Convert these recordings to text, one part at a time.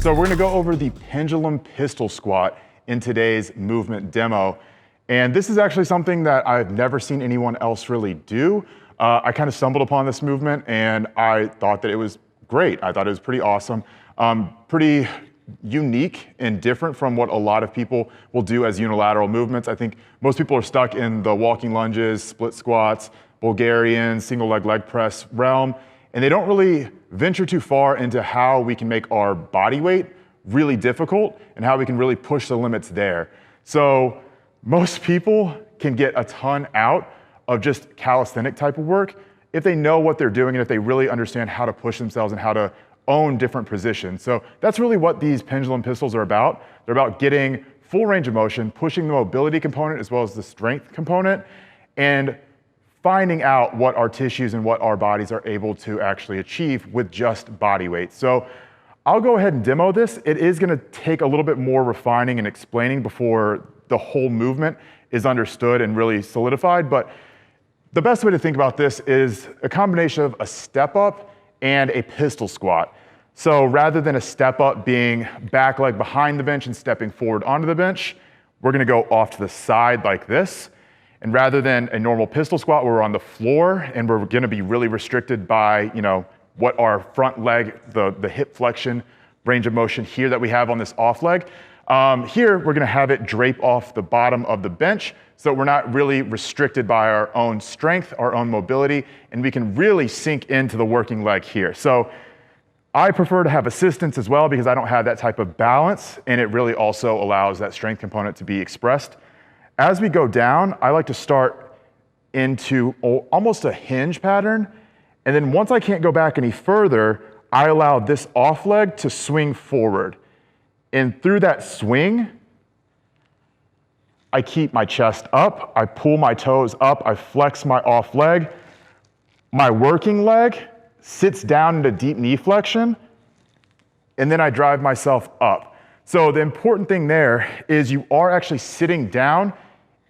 So we're gonna go over the Pendulum Pistol Squat in today's movement demo. And this is actually something that I've never seen anyone else really do. I kind of stumbled upon this movement and I thought that it was great. I thought it was pretty awesome, pretty unique and different from what a lot of people will do as unilateral movements. I think most people are stuck in the walking lunges, split squats, Bulgarian, single leg press realm, and they don't really venture too far into how we can make our body weight really difficult and how we can really push the limits there. So most people can get a ton out of just calisthenic type of work if they know what they're doing and if they really understand how to push themselves and how to own different positions. So that's really what these pendulum pistols are about. They're about getting full range of motion, pushing the mobility component as well as the strength component, and finding out what our tissues and what our bodies are able to actually achieve with just body weight. So I'll go ahead and demo this. It is gonna take a little bit more refining and explaining before the whole movement is understood and really solidified, but the best way to think about this is a combination of a step up and a pistol squat. So rather than a step up being back leg behind the bench and stepping forward onto the bench, we're gonna go off to the side like this. And rather than a normal pistol squat where we're on the floor and we're gonna be really restricted by what our front leg, the hip flexion range of motion here that we have on this off leg, here we're gonna have it drape off the bottom of the bench so we're not really restricted by our own strength, our own mobility, and we can really sink into the working leg here. So I prefer to have assistance as well because I don't have that type of balance, and it really also allows that strength component to be expressed. As we go down, I like to start into almost a hinge pattern, and then once I can't go back any further, I allow this off leg to swing forward. And through that swing, I keep my chest up, I pull my toes up, I flex my off leg. My working leg sits down into deep knee flexion, and then I drive myself up. So the important thing there is you are actually sitting down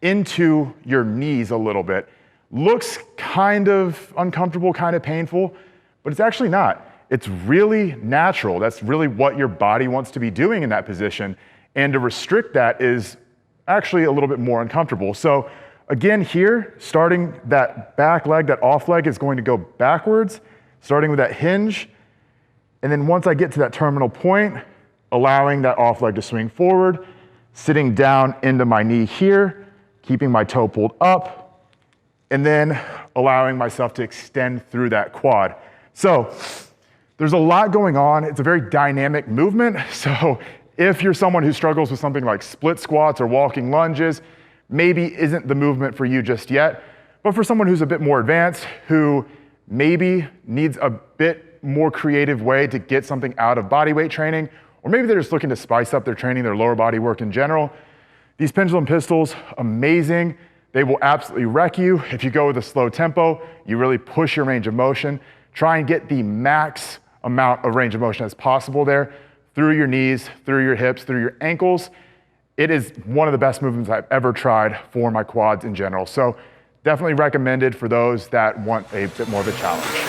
into your knees a little bit. Looks kind of uncomfortable, kind of painful, but it's actually not. It's really natural. That's really what your body wants to be doing in that position. And to restrict that is actually a little bit more uncomfortable. So again here, starting that back leg, that off leg is going to go backwards, starting with that hinge. And then once I get to that terminal point, allowing that off leg to swing forward, sitting down into my knee here, keeping my toe pulled up, and then allowing myself to extend through that quad. So there's a lot going on. It's a very dynamic movement. So if you're someone who struggles with something like split squats or walking lunges, maybe isn't the movement for you just yet. But for someone who's a bit more advanced, who maybe needs a bit more creative way to get something out of body weight training, or maybe they're just looking to spice up their training, their lower body work in general, these pendulum pistols, amazing. They will absolutely wreck you. If you go with a slow tempo, you really push your range of motion. Try and get the max amount of range of motion as possible there, through your knees, through your hips, through your ankles. It is one of the best movements I've ever tried for my quads in general. So definitely recommended for those that want a bit more of a challenge.